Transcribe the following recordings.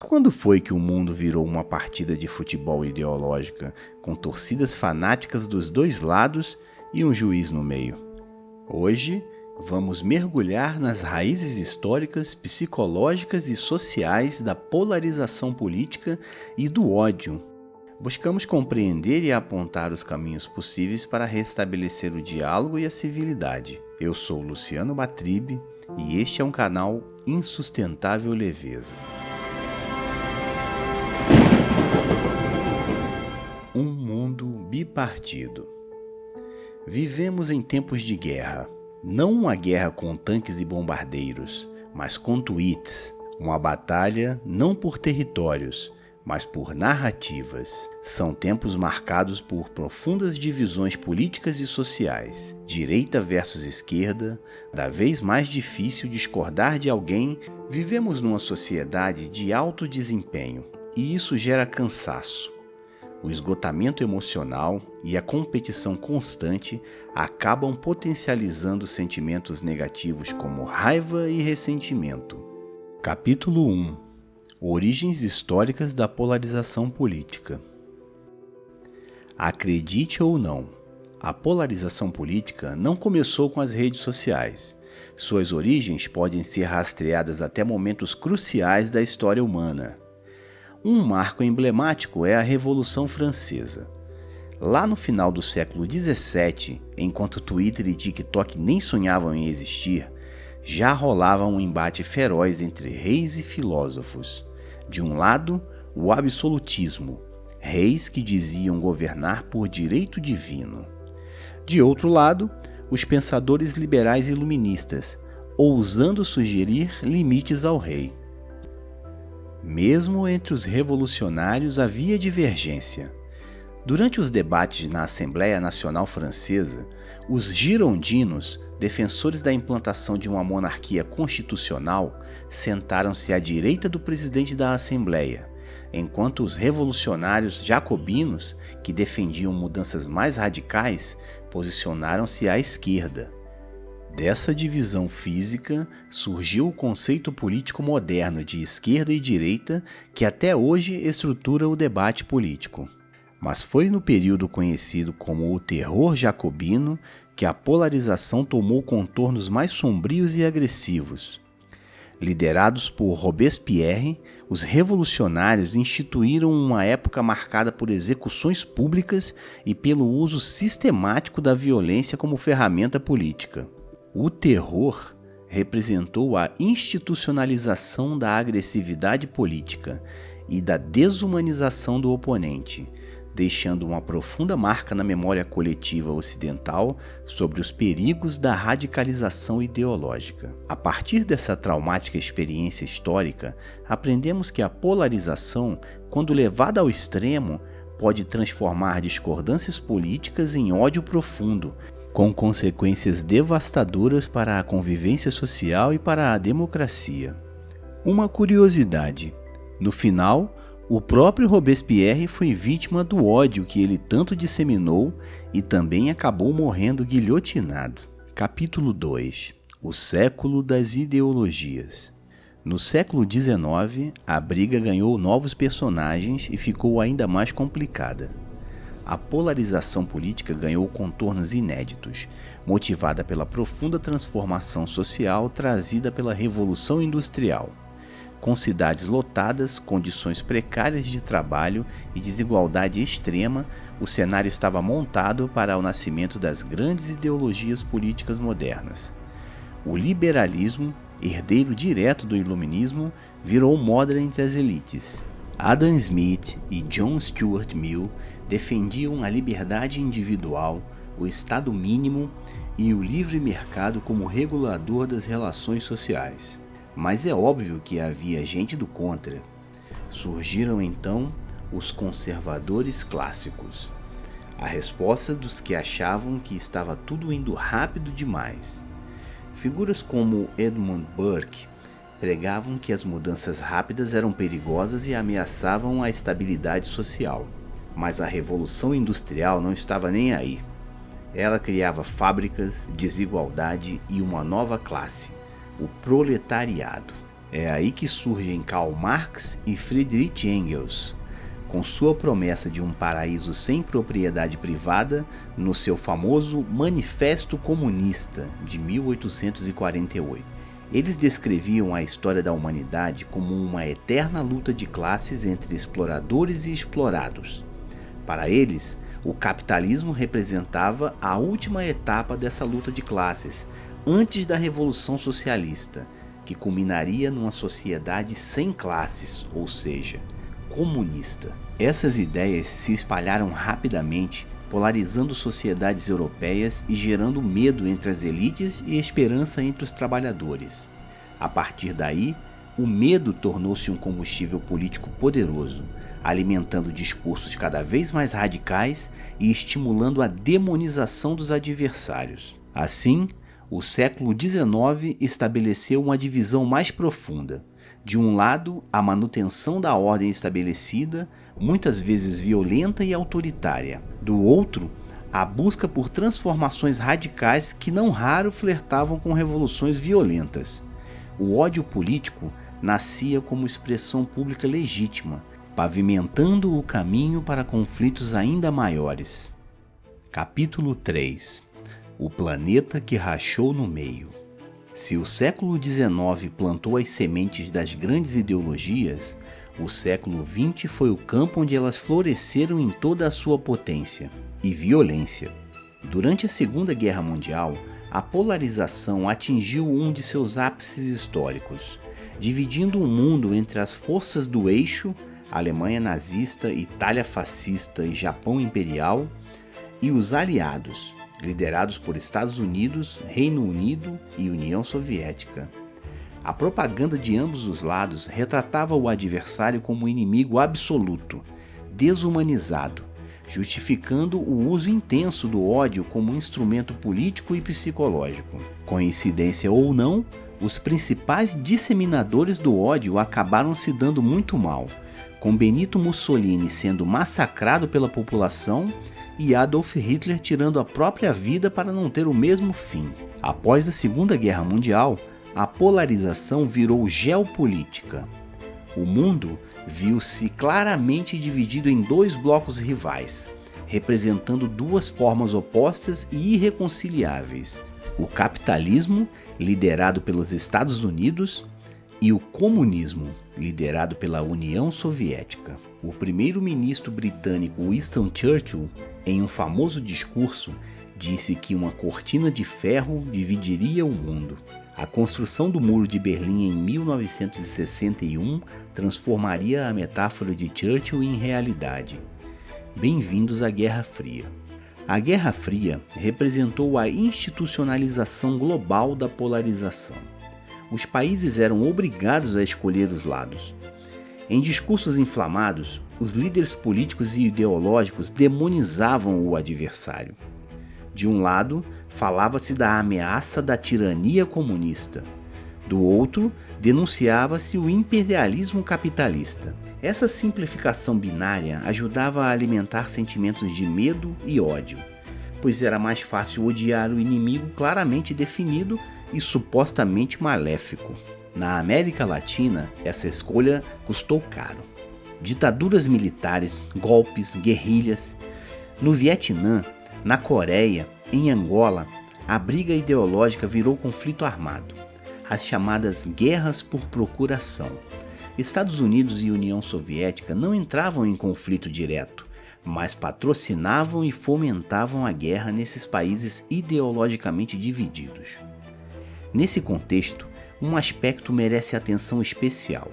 Quando foi que o mundo virou uma partida de futebol ideológica, com torcidas fanáticas dos dois lados e um juiz no meio? Hoje, vamos mergulhar nas raízes históricas, psicológicas e sociais da polarização política e do ódio. Buscamos compreender e apontar os caminhos possíveis para restabelecer o diálogo e a civilidade. Eu sou Luciano Batribe e este é um canal Insustentável Leveza. Um mundo bipartido. Vivemos em tempos de guerra. Não uma guerra com tanques e bombardeiros, mas com tweets. Uma batalha não por territórios, mas por narrativas. São tempos marcados por profundas divisões políticas e sociais, direita versus esquerda, cada vez mais difícil discordar de alguém. Vivemos numa sociedade de alto desempenho, e isso gera cansaço. O esgotamento emocional e a competição constante acabam potencializando sentimentos negativos como raiva e ressentimento. Capítulo 1. Origens históricas da polarização política. Acredite ou não, a polarização política não começou com as redes sociais. Suas origens podem ser rastreadas até momentos cruciais da história humana. Um marco emblemático é a Revolução Francesa. Lá no final do século XVII, enquanto Twitter e TikTok nem sonhavam em existir, já rolava um embate feroz entre reis e filósofos. De um lado, o absolutismo, reis que diziam governar por direito divino. De outro lado, os pensadores liberais iluministas, ousando sugerir limites ao rei. Mesmo entre os revolucionários havia divergência. Durante os debates na Assembleia Nacional Francesa, os girondinos, defensores da implantação de uma monarquia constitucional, sentaram-se à direita do presidente da Assembleia, enquanto os revolucionários jacobinos, que defendiam mudanças mais radicais, posicionaram-se à esquerda. Dessa divisão física surgiu o conceito político moderno de esquerda e direita que até hoje estrutura o debate político. Mas foi no período conhecido como o Terror Jacobino que a polarização tomou contornos mais sombrios e agressivos. Liderados por Robespierre, os revolucionários instituíram uma época marcada por execuções públicas e pelo uso sistemático da violência como ferramenta política. O terror representou a institucionalização da agressividade política e da desumanização do oponente, deixando uma profunda marca na memória coletiva ocidental sobre os perigos da radicalização ideológica. A partir dessa traumática experiência histórica, aprendemos que a polarização, quando levada ao extremo, pode transformar discordâncias políticas em ódio profundo, com consequências devastadoras para a convivência social e para a democracia. Uma curiosidade: no final, o próprio Robespierre foi vítima do ódio que ele tanto disseminou e também acabou morrendo guilhotinado. Capítulo 2. O século das ideologias. No século XIX, a briga ganhou novos personagens e ficou ainda mais complicada. A polarização política ganhou contornos inéditos, motivada pela profunda transformação social trazida pela Revolução Industrial. Com cidades lotadas, condições precárias de trabalho e desigualdade extrema, o cenário estava montado para o nascimento das grandes ideologias políticas modernas. O liberalismo, herdeiro direto do iluminismo, virou moda entre as elites. Adam Smith e John Stuart Mill defendiam a liberdade individual, o Estado mínimo e o livre mercado como regulador das relações sociais. Mas é óbvio que havia gente do contra. Surgiram então os conservadores clássicos. A resposta dos que achavam que estava tudo indo rápido demais. Figuras como Edmund Burke pregavam que as mudanças rápidas eram perigosas e ameaçavam a estabilidade social. Mas a Revolução Industrial não estava nem aí. Ela criava fábricas, desigualdade e uma nova classe, o proletariado. É aí que surgem Karl Marx e Friedrich Engels, com sua promessa de um paraíso sem propriedade privada no seu famoso Manifesto Comunista de 1848. Eles descreviam a história da humanidade como uma eterna luta de classes entre exploradores e explorados. Para eles, o capitalismo representava a última etapa dessa luta de classes, antes da Revolução Socialista, que culminaria numa sociedade sem classes, ou seja, comunista. Essas ideias se espalharam rapidamente, polarizando sociedades europeias e gerando medo entre as elites e esperança entre os trabalhadores. A partir daí, o medo tornou-se um combustível político poderoso, alimentando discursos cada vez mais radicais e estimulando a demonização dos adversários. Assim, o século XIX estabeleceu uma divisão mais profunda. De um lado, a manutenção da ordem estabelecida, muitas vezes violenta e autoritária. Do outro, a busca por transformações radicais que não raro flertavam com revoluções violentas. O ódio político nascia como expressão pública legítima, pavimentando o caminho para conflitos ainda maiores. Capítulo 3 – O planeta que rachou no meio. Se o século XIX plantou as sementes das grandes ideologias, o século XX foi o campo onde elas floresceram em toda a sua potência e violência. Durante a Segunda Guerra Mundial, a polarização atingiu um de seus ápices históricos, dividindo o mundo entre as forças do eixo, Alemanha nazista, Itália fascista e Japão imperial, e os aliados, liderados por Estados Unidos, Reino Unido e União Soviética. A propaganda de ambos os lados retratava o adversário como inimigo absoluto, desumanizado, justificando o uso intenso do ódio como um instrumento político e psicológico. Coincidência ou não, os principais disseminadores do ódio acabaram se dando muito mal, com Benito Mussolini sendo massacrado pela população e Adolf Hitler tirando a própria vida para não ter o mesmo fim. Após a Segunda Guerra Mundial, a polarização virou geopolítica. O mundo viu-se claramente dividido em dois blocos rivais, representando duas formas opostas e irreconciliáveis: o capitalismo, liderado pelos Estados Unidos, e o comunismo, liderado pela União Soviética. O primeiro-ministro britânico Winston Churchill, em um famoso discurso, disse que uma cortina de ferro dividiria o mundo. A construção do Muro de Berlim em 1961 transformaria a metáfora de Churchill em realidade. Bem-vindos à Guerra Fria. A Guerra Fria representou a institucionalização global da polarização. Os países eram obrigados a escolher os lados. Em discursos inflamados, os líderes políticos e ideológicos demonizavam o adversário. De um lado, falava-se da ameaça da tirania comunista. Do outro, denunciava-se o imperialismo capitalista. Essa simplificação binária ajudava a alimentar sentimentos de medo e ódio, pois era mais fácil odiar o inimigo claramente definido e supostamente maléfico. Na América Latina, essa escolha custou caro. Ditaduras militares, golpes, guerrilhas. No Vietnã, na Coreia, em Angola, a briga ideológica virou conflito armado, as chamadas guerras por procuração. Estados Unidos e União Soviética não entravam em conflito direto, mas patrocinavam e fomentavam a guerra nesses países ideologicamente divididos. Nesse contexto, um aspecto merece atenção especial: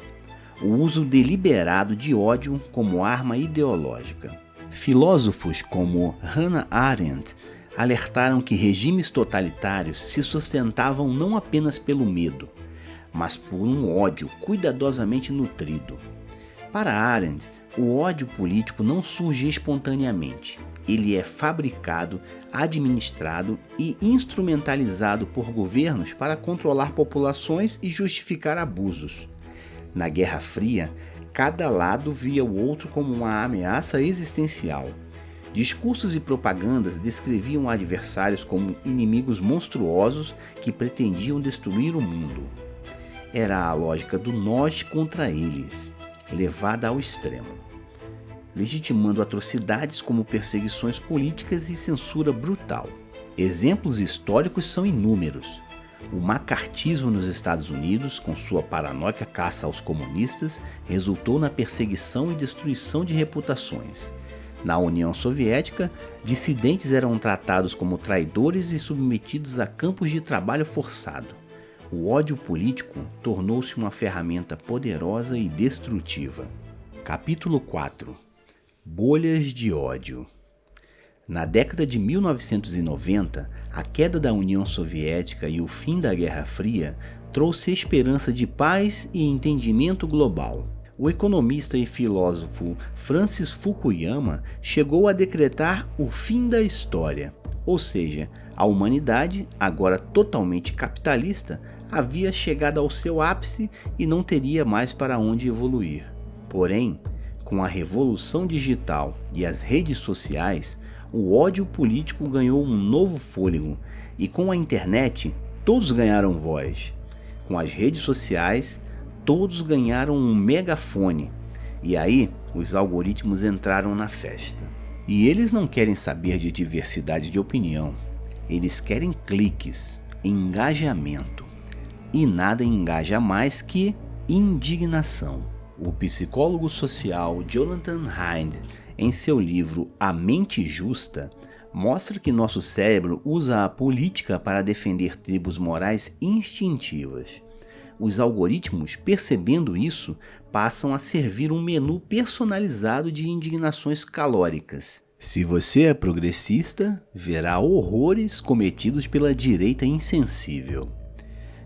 o uso deliberado de ódio como arma ideológica. Filósofos como Hannah Arendt alertaram que regimes totalitários se sustentavam não apenas pelo medo, mas por um ódio cuidadosamente nutrido. Para Arendt, o ódio político não surge espontaneamente. Ele é fabricado, administrado e instrumentalizado por governos para controlar populações e justificar abusos. Na Guerra Fria, cada lado via o outro como uma ameaça existencial. Discursos e propagandas descreviam adversários como inimigos monstruosos que pretendiam destruir o mundo. era a lógica do nós contra eles, levada ao extremo, legitimando atrocidades como perseguições políticas e censura brutal. Exemplos históricos são inúmeros. O macartismo nos Estados Unidos, com sua paranoica caça aos comunistas, resultou na perseguição e destruição de reputações. Na União Soviética, dissidentes eram tratados como traidores e submetidos a campos de trabalho forçado. O ódio político tornou-se uma ferramenta poderosa e destrutiva. Capítulo 4. Bolhas de ódio. Na década de 1990, a queda da União Soviética e o fim da Guerra Fria trouxe esperança de paz e entendimento global. O economista e filósofo Francis Fukuyama chegou a decretar o fim da história, ou seja, a humanidade, agora totalmente capitalista, havia chegado ao seu ápice e não teria mais para onde evoluir. Porém, com a revolução digital e as redes sociais, o ódio político ganhou um novo fôlego e com a internet todos ganharam voz. Com as redes sociais, todos ganharam um megafone. E aí, os algoritmos entraram na festa. E eles não querem saber de diversidade de opinião. Eles querem cliques, engajamento. E nada engaja mais que indignação. O psicólogo social Jonathan Haidt, em seu livro A Mente Justa, mostra que nosso cérebro usa a política para defender tribos morais instintivas. Os algoritmos, percebendo isso, passam a servir um menu personalizado de indignações calóricas. Se você é progressista, verá horrores cometidos pela direita insensível.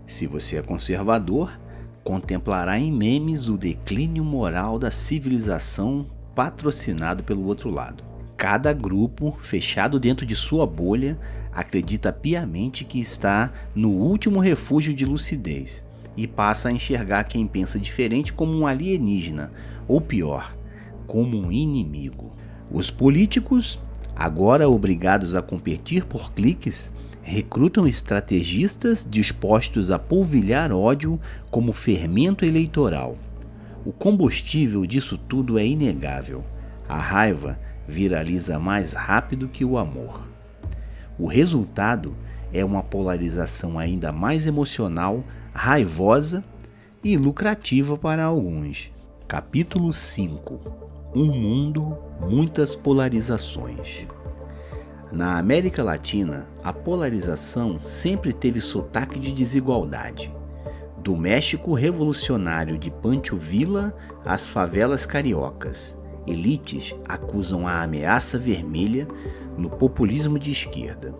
Se você é conservador, contemplará em memes o declínio moral da civilização patrocinado pelo outro lado. Cada grupo, fechado dentro de sua bolha, acredita piamente que está no último refúgio de lucidez e passa a enxergar quem pensa diferente como um alienígena, ou pior, como um inimigo. Os políticos, agora obrigados a competir por cliques, recrutam estrategistas dispostos a polvilhar ódio como fermento eleitoral. O combustível disso tudo é inegável. A raiva viraliza mais rápido que o amor. O resultado é uma polarização ainda mais emocional, raivosa e lucrativa para alguns. Capítulo 5. Um mundo, muitas polarizações. Na América Latina, a polarização sempre teve sotaque de desigualdade. Do México revolucionário de Pancho Villa às favelas cariocas, elites acusam a ameaça vermelha no populismo de esquerda,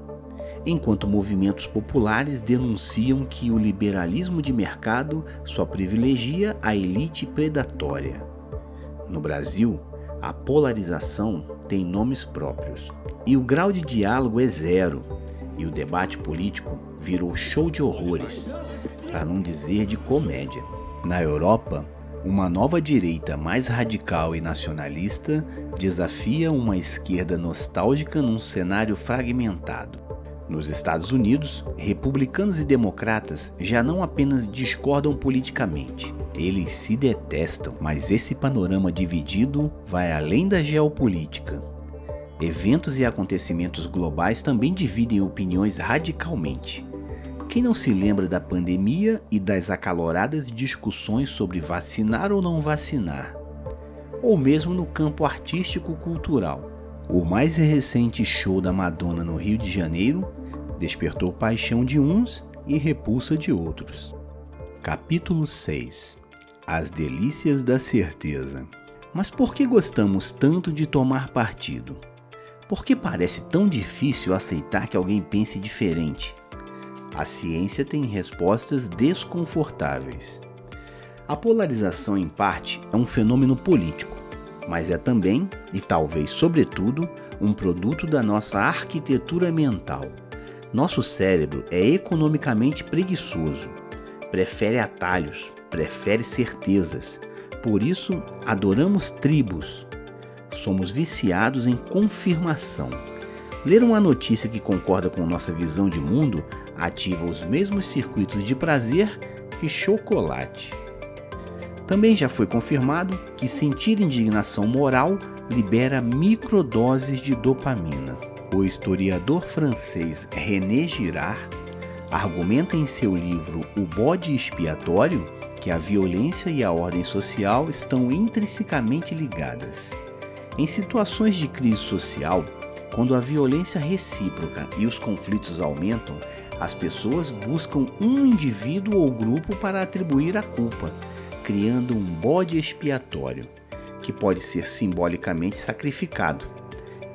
enquanto movimentos populares denunciam que o liberalismo de mercado só privilegia a elite predatória. No Brasil, a polarização tem nomes próprios, e o grau de diálogo é zero, e o debate político virou show de horrores, para não dizer de comédia. Na Europa, uma nova direita mais radical e nacionalista desafia uma esquerda nostálgica num cenário fragmentado. Nos Estados Unidos, republicanos e democratas já não apenas discordam politicamente, eles se detestam, mas esse panorama dividido vai além da geopolítica. Eventos e acontecimentos globais também dividem opiniões radicalmente. Quem não se lembra da pandemia e das acaloradas discussões sobre vacinar ou não vacinar? Ou mesmo no campo artístico-cultural. O mais recente show da Madonna no Rio de Janeiro despertou paixão de uns e repulsa de outros. Capítulo 6. As delícias da certeza. Mas por que gostamos tanto de tomar partido? Por que parece tão difícil aceitar que alguém pense diferente? A ciência tem respostas desconfortáveis. A polarização, em parte, é um fenômeno político, mas é também, e talvez sobretudo, um produto da nossa arquitetura mental. Nosso cérebro é economicamente preguiçoso, prefere atalhos, prefere certezas. Por isso, adoramos tribos. Somos viciados em confirmação. Ler uma notícia que concorda com nossa visão de mundo ativa os mesmos circuitos de prazer que chocolate. Também já foi confirmado que sentir indignação moral libera microdoses de dopamina. O historiador francês René Girard argumenta em seu livro O Bode Expiatório que a violência e a ordem social estão intrinsecamente ligadas. Em situações de crise social, quando a violência recíproca e os conflitos aumentam, as pessoas buscam um indivíduo ou grupo para atribuir a culpa, criando um bode expiatório, que pode ser simbolicamente sacrificado.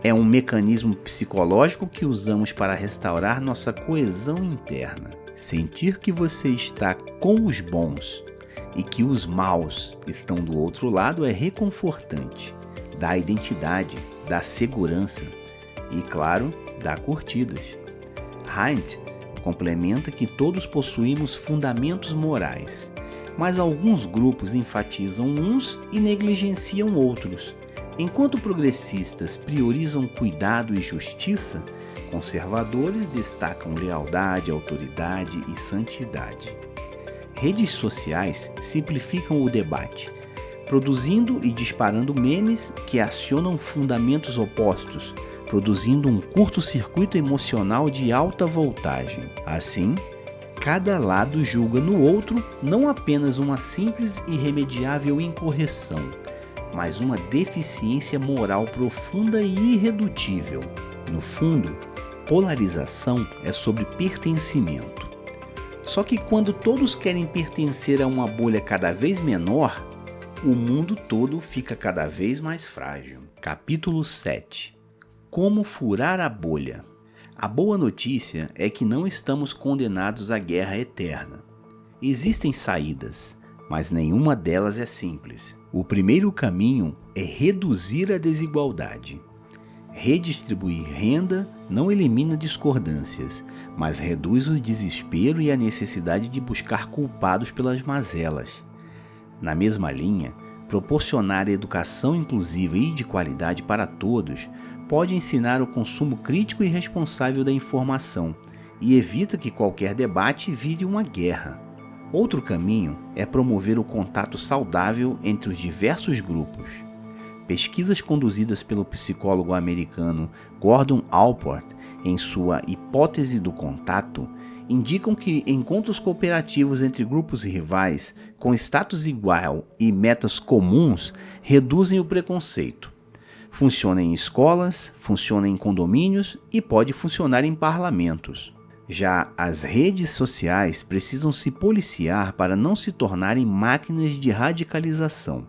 É um mecanismo psicológico que usamos para restaurar nossa coesão interna. Sentir que você está com os bons e que os maus estão do outro lado é reconfortante, dá identidade, dá segurança e, claro, dá curtidas. Haidt complementa que todos possuímos fundamentos morais, mas alguns grupos enfatizam uns e negligenciam outros. Enquanto progressistas priorizam cuidado e justiça, conservadores destacam lealdade, autoridade e santidade. Redes sociais simplificam o debate, produzindo e disparando memes que acionam fundamentos opostos, produzindo um curto-circuito emocional de alta voltagem. Assim, cada lado julga no outro não apenas uma simples e irremediável incorreção, mas uma deficiência moral profunda e irredutível. No fundo, polarização é sobre pertencimento. Só que quando todos querem pertencer a uma bolha cada vez menor, o mundo todo fica cada vez mais frágil. Capítulo 7. Como furar a bolha? A boa notícia é que não estamos condenados à guerra eterna. Existem saídas, mas nenhuma delas é simples. O primeiro caminho é reduzir a desigualdade. Redistribuir renda não elimina discordâncias, mas reduz o desespero e a necessidade de buscar culpados pelas mazelas. Na mesma linha, proporcionar educação inclusiva e de qualidade para todos pode ensinar o consumo crítico e responsável da informação e evita que qualquer debate vire uma guerra. Outro caminho é promover o contato saudável entre os diversos grupos. Pesquisas conduzidas pelo psicólogo americano Gordon Allport em sua Hipótese do Contato indicam que encontros cooperativos entre grupos rivais com status igual e metas comuns reduzem o preconceito. Funciona em escolas, funciona em condomínios e pode funcionar em parlamentos. Já as redes sociais precisam se policiar para não se tornarem máquinas de radicalização.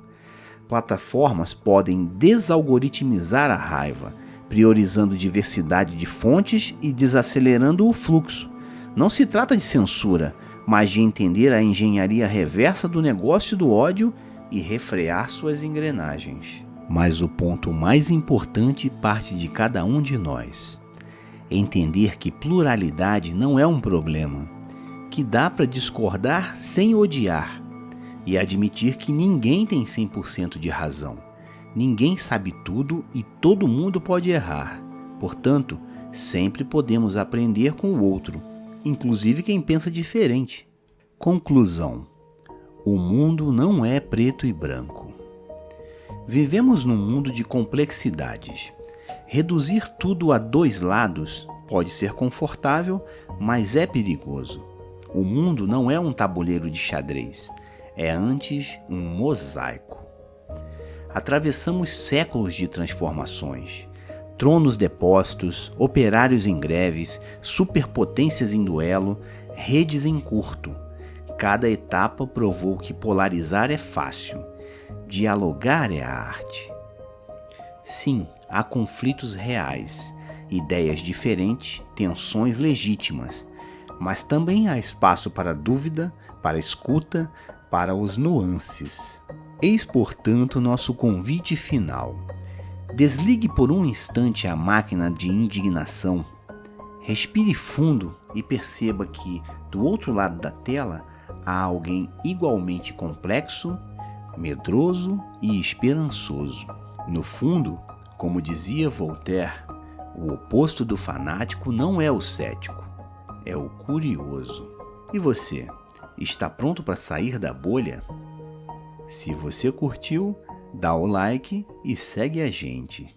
Plataformas podem desalgoritmizar a raiva, priorizando diversidade de fontes e desacelerando o fluxo. Não se trata de censura, mas de entender a engenharia reversa do negócio do ódio e refrear suas engrenagens. Mas o ponto mais importante parte de cada um de nós. Entender que pluralidade não é um problema, que dá para discordar sem odiar, e admitir que ninguém tem 100% de razão. Ninguém sabe tudo e todo mundo pode errar. Portanto, sempre podemos aprender com o outro, inclusive quem pensa diferente. Conclusão: o mundo não é preto e branco. Vivemos num mundo de complexidades. Reduzir tudo a dois lados pode ser confortável, mas é perigoso. O mundo não é um tabuleiro de xadrez, é antes um mosaico. Atravessamos séculos de transformações. Tronos depostos, operários em greves, superpotências em duelo, redes em curto. Cada etapa provou que polarizar é fácil. Dialogar é a arte. Sim, há conflitos reais, ideias diferentes, tensões legítimas, mas também há espaço para dúvida, para escuta, para os nuances. Eis, portanto, nosso convite final. Desligue por um instante a máquina de indignação, respire fundo e perceba que, do outro lado da tela, há alguém igualmente complexo, medroso e esperançoso. No fundo, como dizia Voltaire, o oposto do fanático não é o cético, é o curioso. E você, Está pronto para sair da bolha? Se você curtiu, dá o like e segue a gente.